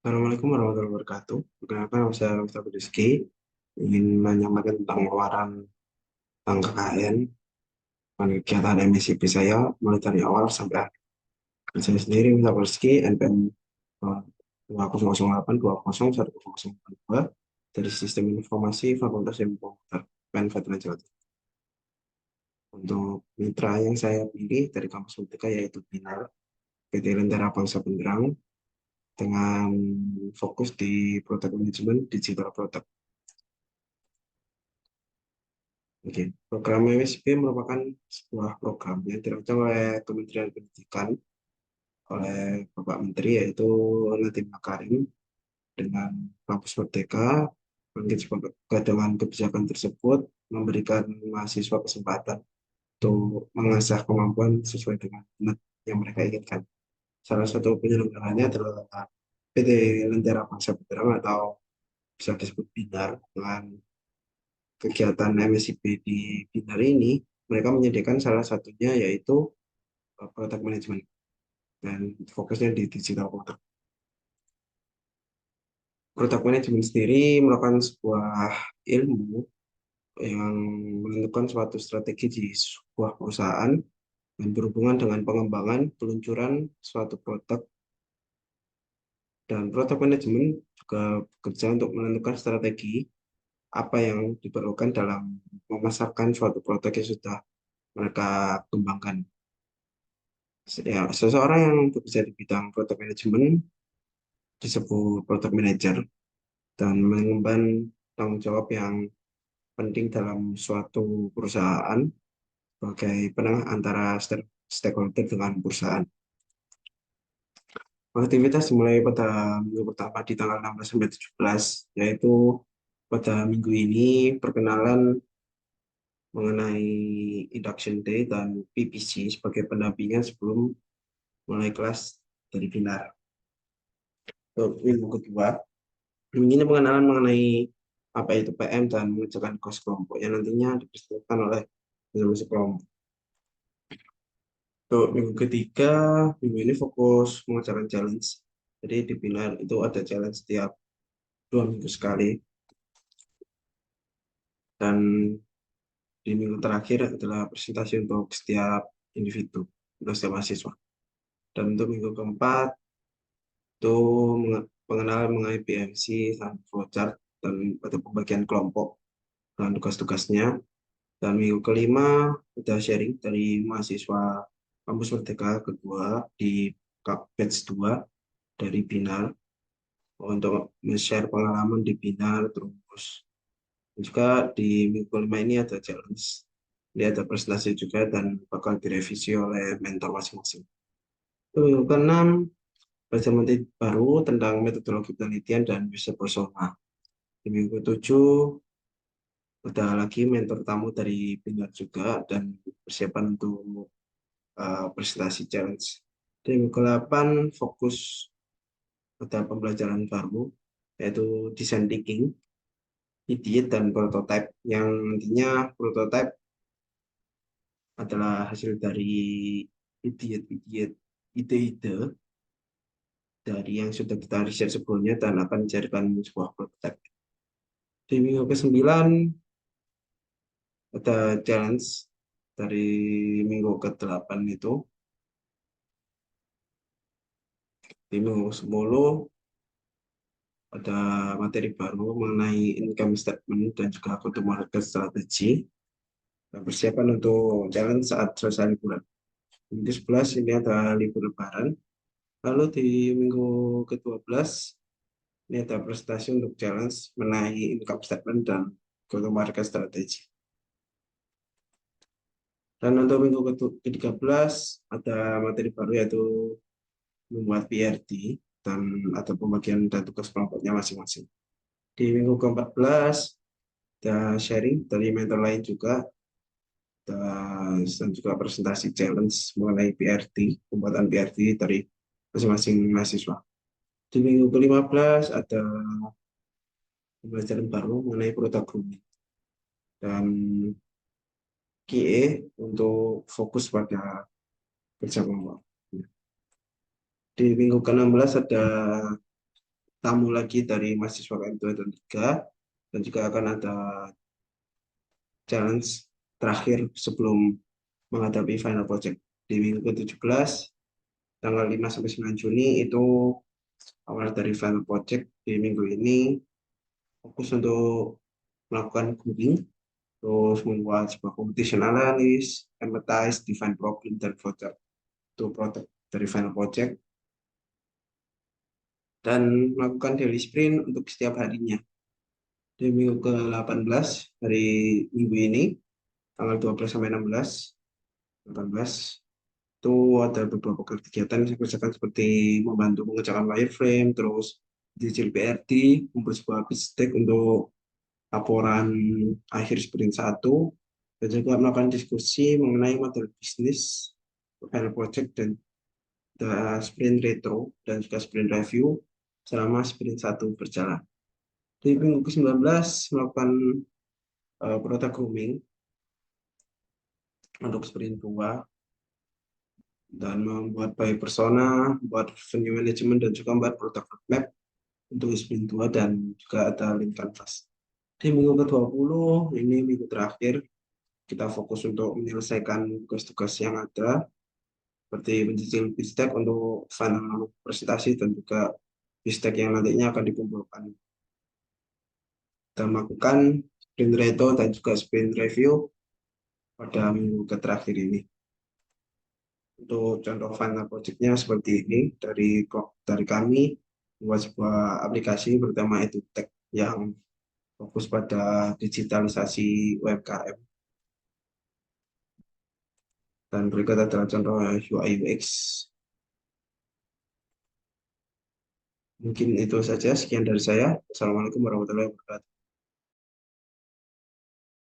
Assalamualaikum warahmatullahi wabarakatuh. Perkenalkan, nama saya Mustafa Rizky. Ingin menyampaikan tentang pengeluaran tentang KKN dan kegiatan MSIP saya mulai dari awal sampai akhir. Saya sendiri Mustafa Rizky, NPM 2008 dari Sistem Informasi Fakultas Ilmu Komputer UPN Veteran Jawa Timur. Untuk mitra yang saya pilih dari kampus Merdeka yaitu BINAR, PT Lentera Bangsa Benderang, dengan fokus di Product Management Digital Product. Oke, program MSP merupakan sebuah program yang dirancang oleh Kementerian Pendidikan oleh Bapak Menteri yaitu Nadiem Makarim dengan Kampus Merdeka. Dengan kebijakan tersebut memberikan mahasiswa kesempatan untuk mengasah kemampuan sesuai dengan minat yang mereka inginkan. Salah satu penyelenggaranya adalah PT Lentera Bangsa Benderang atau bisa disebut BINAR. Dengan kegiatan MSIP di BINAR ini, mereka menyediakan salah satunya yaitu product management dan fokusnya di digital product. Product management sendiri merupakan sebuah ilmu yang menentukan suatu strategi di sebuah perusahaan dan berhubungan dengan pengembangan, peluncuran suatu produk, dan product management juga bekerja untuk menentukan strategi apa yang diperlukan dalam memasarkan suatu produk yang sudah mereka kembangkan. Ya, seseorang yang bekerja di bidang product management disebut product manager dan mengemban tanggung jawab yang penting dalam suatu perusahaan sebagai penengah antara stakeholder dengan perusahaan. Aktivitas dimulai pada minggu pertama di tanggal 16 sampai 17, yaitu pada minggu ini perkenalan mengenai induction day dan PPC sebagai pendampingan sebelum mulai kelas dari BINAR. Minggu kedua, ini pengenalan mengenai apa itu PM dan mengerjakan kos kelompok yang nantinya dipresentasikan oleh masing-masing kelompok. Untuk minggu ketiga, minggu ini fokus mengerjakan challenge. Jadi di Binar itu ada challenge setiap 2 minggu sekali. Dan di minggu terakhir adalah presentasi untuk setiap individu, untuk setiap mahasiswa. Dan untuk minggu keempat, itu pengenalan mengenai BMC dan flowchart dan pada pembagian kelompok dan tugas-tugasnya. Dan minggu kelima, ada sharing dari mahasiswa Kampus Merdeka kedua di batch 2 dari Binar untuk share pengalaman di Binar. Terus juga di minggu kelima ini ada challenge, dia ada presentasi juga dan bakal direvisi oleh mentor masing-masing. Minggu keenam, belajar materi baru tentang metodologi penelitian dan user persona. Di minggu ketujuh, ada lagi mentor tamu dari Binar juga dan persiapan untuk presentasi challenge. Di minggu ke-8 fokus pada pembelajaran baru yaitu design thinking, idiot dan prototype, yang nantinya prototype adalah hasil dari idiot ide-ide dari yang sudah kita riset sebelumnya dan akan dijadikan sebuah prototype. Di minggu ke-9 ada challenge dari minggu ke-8 itu. Di minggu ke-10 ada materi baru mengenai income statement dan juga go-to-market strategi dan persiapan untuk challenge saat selesai liburan. Minggu 11 ini ada libur lebaran. Lalu di minggu ke-12 ini ada presentasi untuk challenge mengenai income statement dan go-to-market strategi. Dan untuk minggu ke-13 ada materi baru yaitu membuat PRT dan ada pembagian dan tugas kelompoknya masing-masing. Di minggu ke-14 ada sharing dari mentor lain juga dan juga presentasi challenge mengenai PRT, pembuatan PRT dari masing-masing mahasiswa. Di minggu ke-15 ada pembelajaran baru mengenai produk grooming dan QA untuk fokus pada kerja kelompok. Di minggu ke-16 ada tamu lagi dari mahasiswa KM 2 dan 3, dan juga akan ada challenge terakhir sebelum menghadapi final project di minggu ke-17, tanggal 5 sampai 9 Juni itu awal dari final project di minggu ini fokus untuk melakukan grouping, terus membuat sebuah competition analysis, empathize, define problem dan project to product dari final project, dan melakukan daily sprint untuk setiap harinya. Di minggu ke-18 hari minggu ini, tanggal 12 sampai 16, 18, itu ada beberapa kegiatan yang saya kerjakan seperti membantu mengerjakan wireframe, terus dicil PRT, membuat sebuah pitch deck untuk laporan akhir sprint 1, dan juga melakukan diskusi mengenai model bisnis, final project, dan sprint retro, dan juga sprint review selama sprint 1 berjalan. Di minggu ke-19 melakukan product grooming untuk sprint 2, dan membuat by persona, membuat revenue management, dan juga membuat product roadmap untuk sprint 2, dan juga ada link canvas. Di minggu ke-20, ini minggu terakhir, kita fokus untuk menyelesaikan tugas-tugas yang ada, seperti mencicil pitch deck untuk final presentasi, dan juga pitch deck yang nantinya akan dikumpulkan. Kita melakukan sprint retro dan juga sprint review pada minggu terakhir ini. Untuk contoh final project-nya seperti ini, dari kami membuat sebuah aplikasi bernama EduTech yang fokus pada digitalisasi UMKM. Dan berikut adalah contoh UI UX. Mungkin itu saja, sekian dari saya. Assalamualaikum warahmatullahi wabarakatuh.